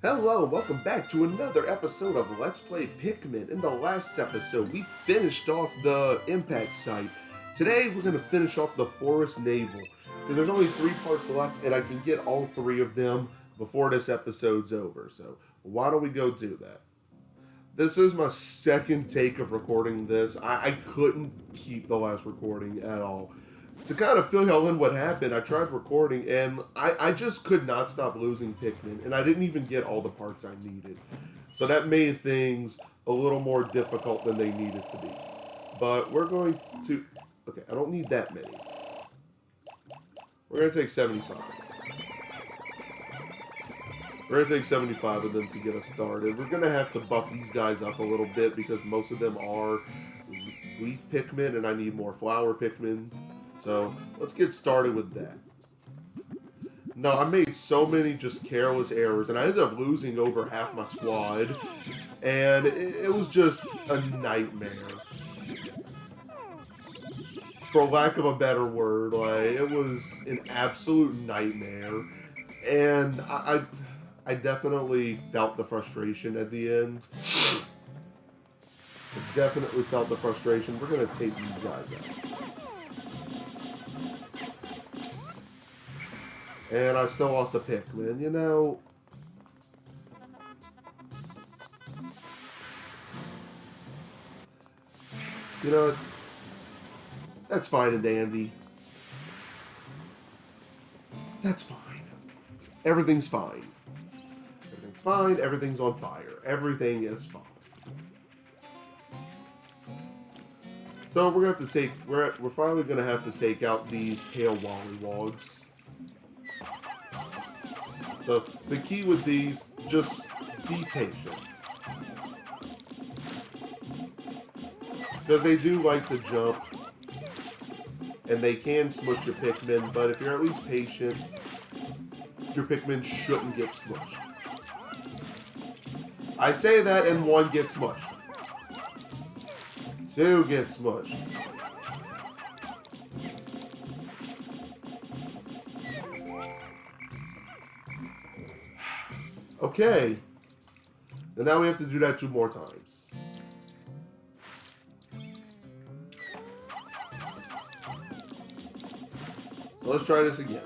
Hello, and welcome back to another episode of Let's Play Pikmin. In the last episode, we finished off the impact site. Today, we're going to finish off the forest navel, because there's only 3 parts left, and I can get all 3 of them before this episode's over. So, why don't we go do that? This is my second take of recording this. I couldn't keep the last recording at all. To kind of fill in what happened, I tried recording and I just could not stop losing Pikmin, and I didn't even get all the parts I needed. So that made things a little more difficult than they needed to be. But we're going to... Okay, I don't need that many. We're going to take 75. We're going to take 75 of them to get us started. We're going to have to buff these guys up a little bit because most of them are leaf Pikmin and I need more flower Pikmin. So, let's get started with that. No, I made so many just careless errors, and I ended up losing over half my squad, and it was just a nightmare. For lack of a better word, it was an absolute nightmare, and I definitely felt the frustration at the end. I definitely felt the frustration. We're going to take these guys out. And I still lost a Pikmin, you know. You know, that's fine and dandy. That's fine. Everything's fine. Everything's fine. Everything's on fire. Everything is fine. So we're gonna have to take. We're finally gonna have to take out these pale Wallywogs. So the key with these, just be patient. Because they do like to jump, and they can smush your Pikmin, but if you're at least patient, your Pikmin shouldn't get smushed. I say that and 1 gets smushed. 2 get smushed. Okay. And now we have to do that 2 more times. So let's try this again.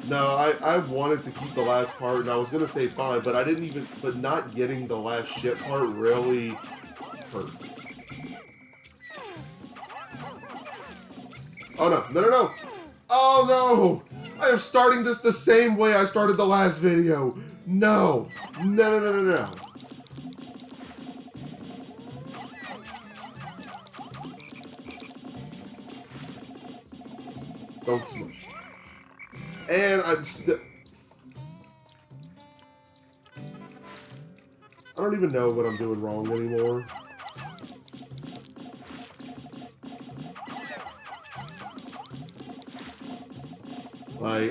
No, I wanted to keep the last part, and I was going to say fine, but I didn't even... But not getting the last ship part really hurt. Oh, no. No, no, no. Oh, no. I am starting this the same way I started the last video. No. No, no, no, no, no. Don't smush. And I'm still... I don't even know what I'm doing wrong anymore.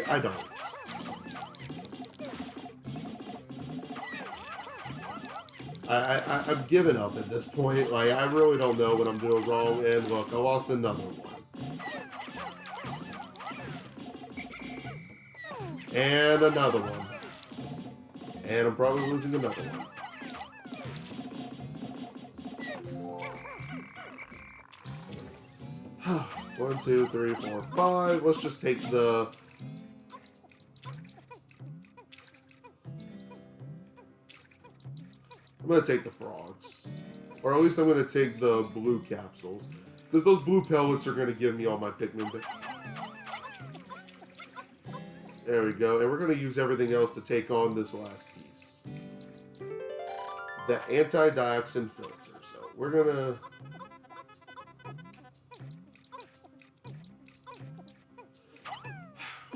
I don't. I'm giving up at this point. I really don't know what I'm doing wrong. And look, I lost another one. And another one. And I'm probably losing another one. One, 2, 3, 4, 5. Let's just take the... I'm going to take the frogs. Or at least I'm going to take the blue capsules. Because those blue pellets are going to give me all my Pikmin back. There we go. And we're going to use everything else to take on this last piece. The anti-dioxin filter. So we're going to...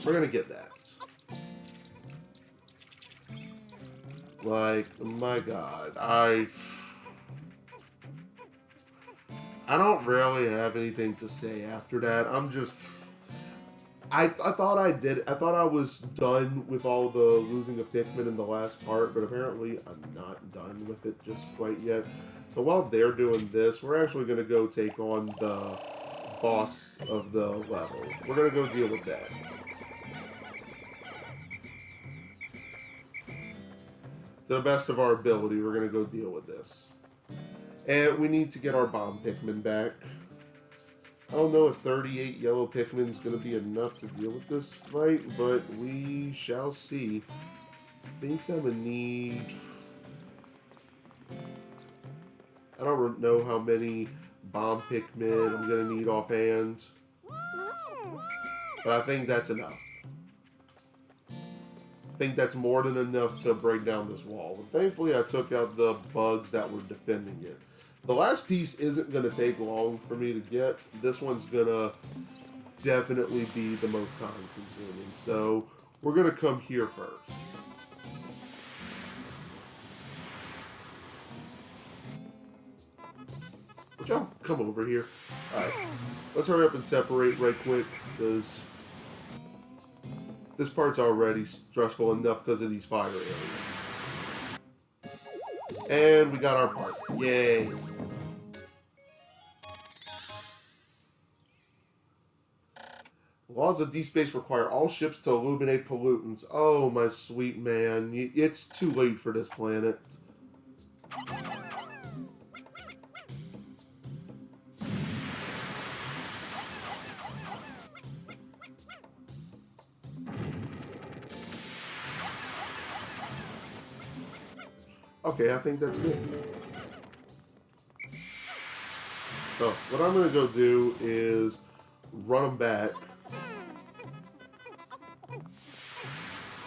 We're going to get that. My God, I don't really have anything to say after that. I'm just... I thought I was done with all the losing of Pikmin in the last part, but apparently I'm not done with it just quite yet. So while they're doing this, we're actually going to go take on the boss of the level. We're gonna go deal with that. To the best of our ability, we're gonna go deal with this. And we need to get our bomb Pikmin back. I don't know if 38 yellow Pikmin is going to be enough to deal with this fight, but we shall see. I think I'm going to need... I don't know how many bomb Pikmin I'm going to need offhand. But I think that's enough. I think that's more than enough to break down this wall. And thankfully I took out the bugs that were defending it. The last piece isn't going to take long for me to get. This one's going to definitely be the most time consuming. So we're going to come here first. Which I'll come over here. Alright, let's hurry up and separate right quick because this part's already stressful enough because of these fire areas. And we got our part. Yay! Laws of D-Space require all ships to illuminate pollutants. Oh, my sweet man. It's too late for this planet. Okay, I think that's good. So, what I'm going to go do is run them back.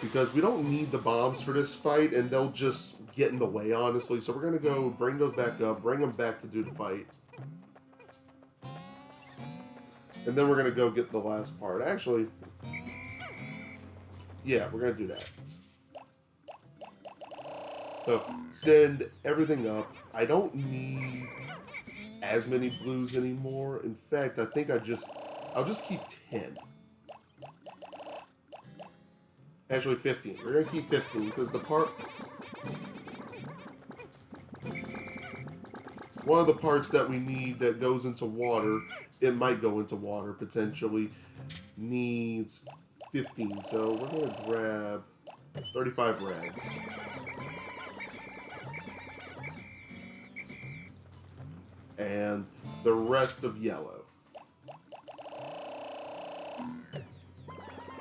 Because we don't need the bombs for this fight, and they'll just get in the way, honestly. So we're going to go bring those back up, bring them back to do the fight. And then we're going to go get the last part. Actually, yeah, we're going to do that. So, send everything up. I don't need as many blues anymore. In fact, I think I'll just keep 10. Actually, 15. We're going to keep 15 because the part... One of the parts that we need that goes into water, it might go into water potentially, needs 15. So we're going to grab 35 reds. And the rest of yellow.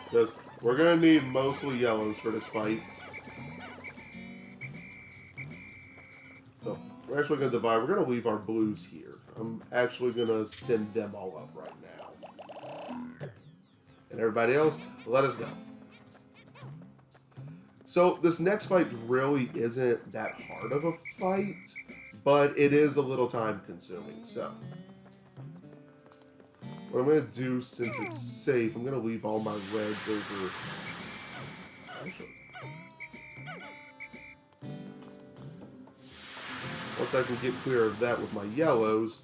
Because we're going to need mostly yellows for this fight. So, we're actually going to divide. We're going to leave our blues here. I'm actually going to send them all up right now. And everybody else, let us go. So, this next fight really isn't that hard of a fight, but it is a little time consuming, so... What I'm going to do, since it's safe, I'm going to leave all my reds over... Actually... Once I can get clear of that with my yellows...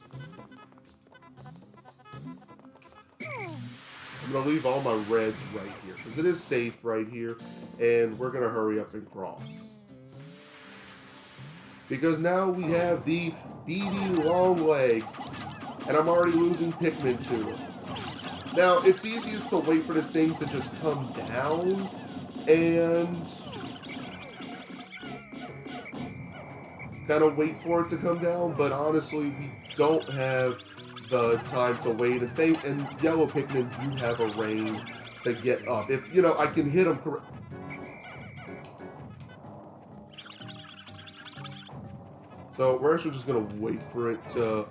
I'm going to leave all my reds right here, because it is safe right here, and we're going to hurry up and cross. Because now we have the BD long legs. And I'm already losing Pikmin to it. Now, it's easiest to wait for this thing to just come down, and kind of wait for it to come down, but honestly, we don't have the time to wait, and yellow Pikmin do have a range to get up. If, you know, I can hit them correct. So, we're actually just going to wait for it to...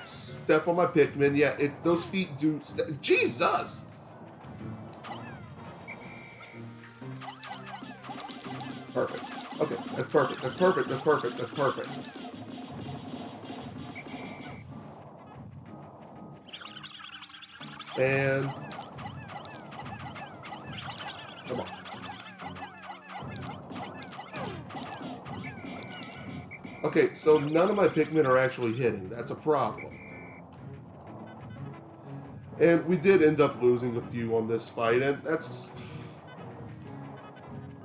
Step on my Pikmin. Yeah, those feet do... Jesus! Perfect. Okay, that's perfect. That's perfect. That's perfect. That's perfect. And... Come on. Okay, so none of my Pikmin are actually hitting. That's a problem. And we did end up losing a few on this fight, and that's...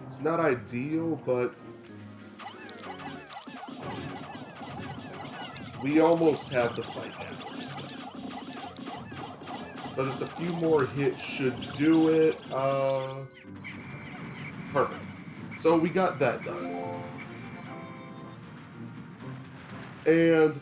It's not ideal, but... We almost have the fight now. So just a few more hits should do it. Perfect. So we got that done. And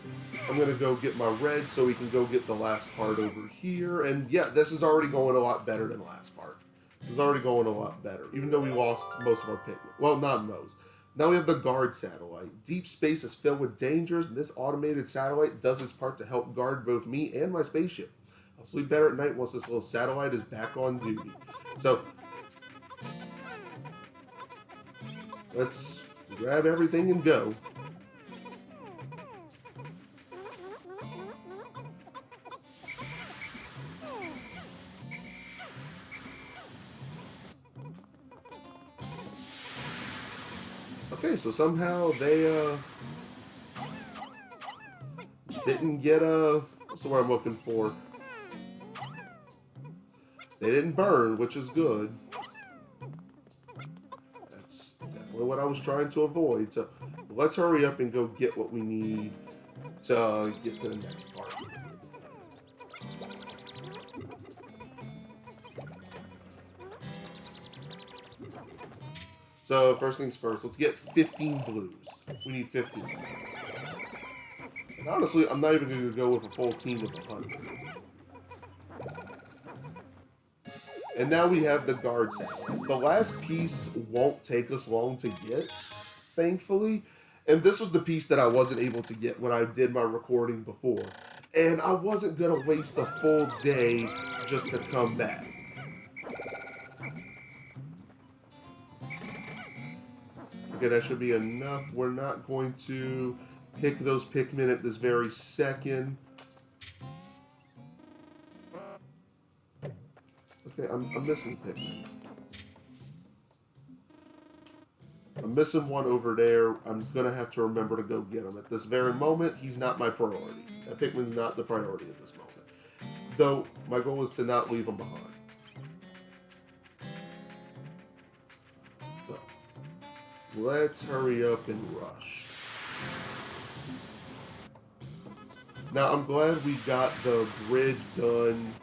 I'm going to go get my red so we can go get the last part over here. And yeah, this is already going a lot better than the last part. This is already going a lot better, even though we lost most of our Pikmin. Well, not most. Now we have the guard satellite. Deep space is filled with dangers, and this automated satellite does its part to help guard both me and my spaceship. I'll sleep better at night once this little satellite is back on duty. So, let's grab everything and go. Okay, so somehow they didn't get what's the word I'm looking for? They didn't burn, which is good. That's definitely what I was trying to avoid. So let's hurry up and go get what we need to get to the next part. So first things first, let's get 15 blues. We need 15. And honestly, I'm not even going to go with a full team of 100. And now we have the guard satellite. The last piece won't take us long to get, thankfully. And this was the piece that I wasn't able to get when I did my recording before. And I wasn't going to waste a full day just to come back. Okay, that should be enough. We're not going to pick those Pikmin at this very second. Okay, I'm missing Pikmin. I'm missing one over there. I'm going to have to remember to go get him. At this very moment, he's not my priority. That Pikmin's not the priority at this moment. Though, my goal is to not leave him behind. So, let's hurry up and rush. Now, I'm glad we got the bridge done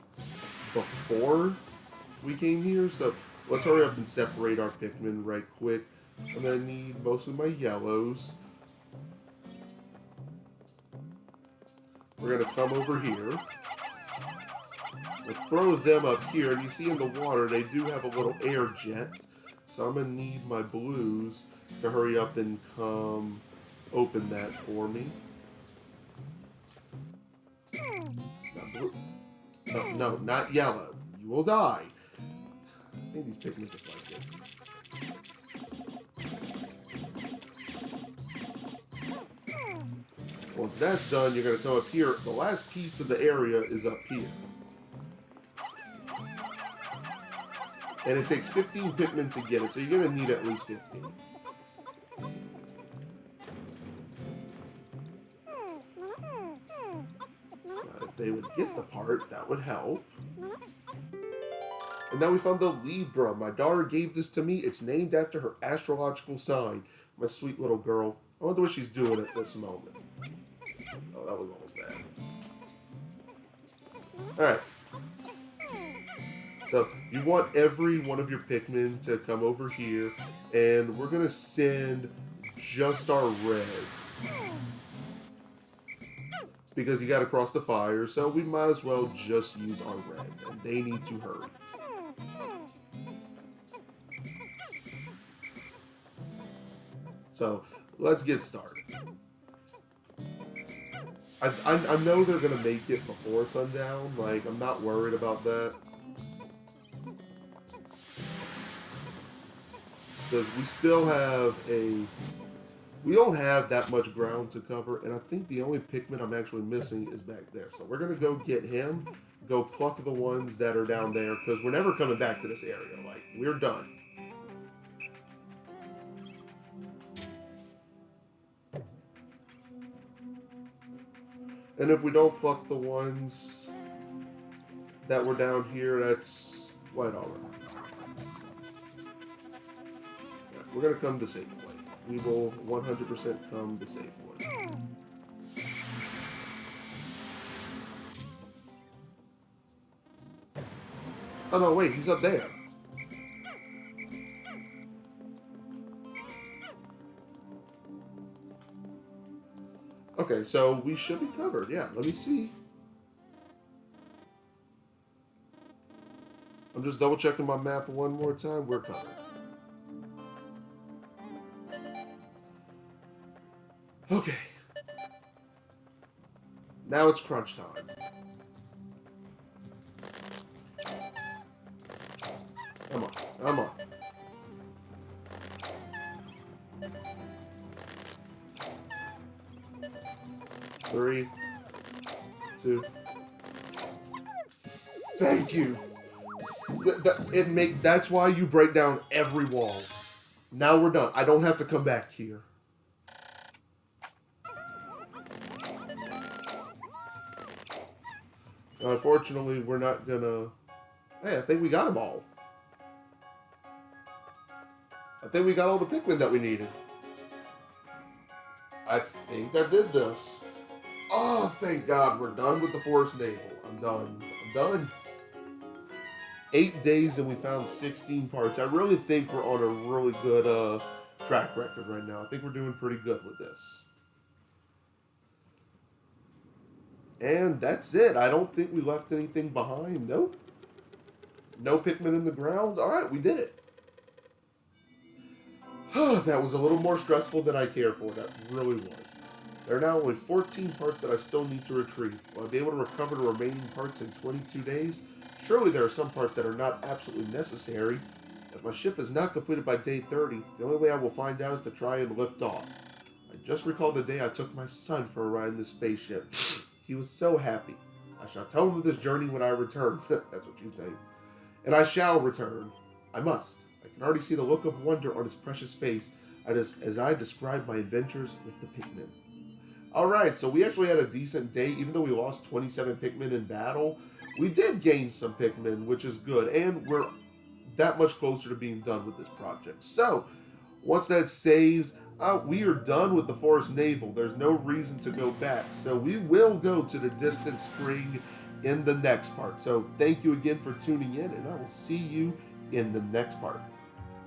before we came here, so let's hurry up and separate our Pikmin right quick. I'm going to need most of my yellows. We're going to come over here. We'll throw them up here, and you see in the water, they do have a little air jet. So I'm going to need my blues to hurry up and come open that for me. Not blue. No, not yellow. You will die. I think these Pikmin just like it. Once that's done, you're going to come up here. The last piece of the area is up here. And it takes 15 Pikmin to get it, so you're going to need at least 15. Now, if they would get the part, that would help. And now we found the Libra. My daughter gave this to me. It's named after her astrological sign. My sweet little girl. I wonder what she's doing at this moment. Oh, that was almost bad. Alright. So, you want every one of your Pikmin to come over here, and we're going to send just our reds. Because you got to cross the fire, so we might as well just use our reds, and they need to hurry. So, let's get started. I know they're going to make it before sundown, like, I'm not worried about that. Because we still have we don't have that much ground to cover, and I think the only Pikmin I'm actually missing is back there. So we're going to go get him, go pluck the ones that are down there, because we're never coming back to this area. Like, we're done. And if we don't pluck the ones that were down here, that's quite alright. We're going to come the safe way. We will 100% come the safe way. Oh no, wait, he's up there. Okay, so we should be covered. Yeah, let me see. I'm just double checking my map one more time. We're covered. Okay. Now it's crunch time. Come on, come on. Three, two. Thank you. That's why you break down every wall. Now we're done. I don't have to come back here. Unfortunately, we're not gonna... Hey, I think we got them all. I think we got all the Pikmin that we needed. I think I did this. Oh, thank God, we're done with the Forest Naval. I'm done. I'm done. 8 days and we found 16 parts. I really think we're on a really good track record right now. I think we're doing pretty good with this. And that's it. I don't think we left anything behind. Nope. No Pikmin in the ground. All right, we did it. That was a little more stressful than I cared for. That really was. There are now only 14 parts that I still need to retrieve. Will I be able to recover the remaining parts in 22 days? Surely there are some parts that are not absolutely necessary. If my ship is not completed by day 30, the only way I will find out is to try and lift off. I just recalled the day I took my son for a ride in this spaceship. He was so happy. I shall tell him of this journey when I return. That's what you think. And I shall return. I must. I can already see the look of wonder on his precious face as I describe my adventures with the Pikmin. Alright, so we actually had a decent day. Even though we lost 27 Pikmin in battle, we did gain some Pikmin, which is good. And we're that much closer to being done with this project. So, once that saves, we are done with the Forest Naval. There's no reason to go back. So we will go to the distant spring in the next part. So thank you again for tuning in, and I will see you in the next part.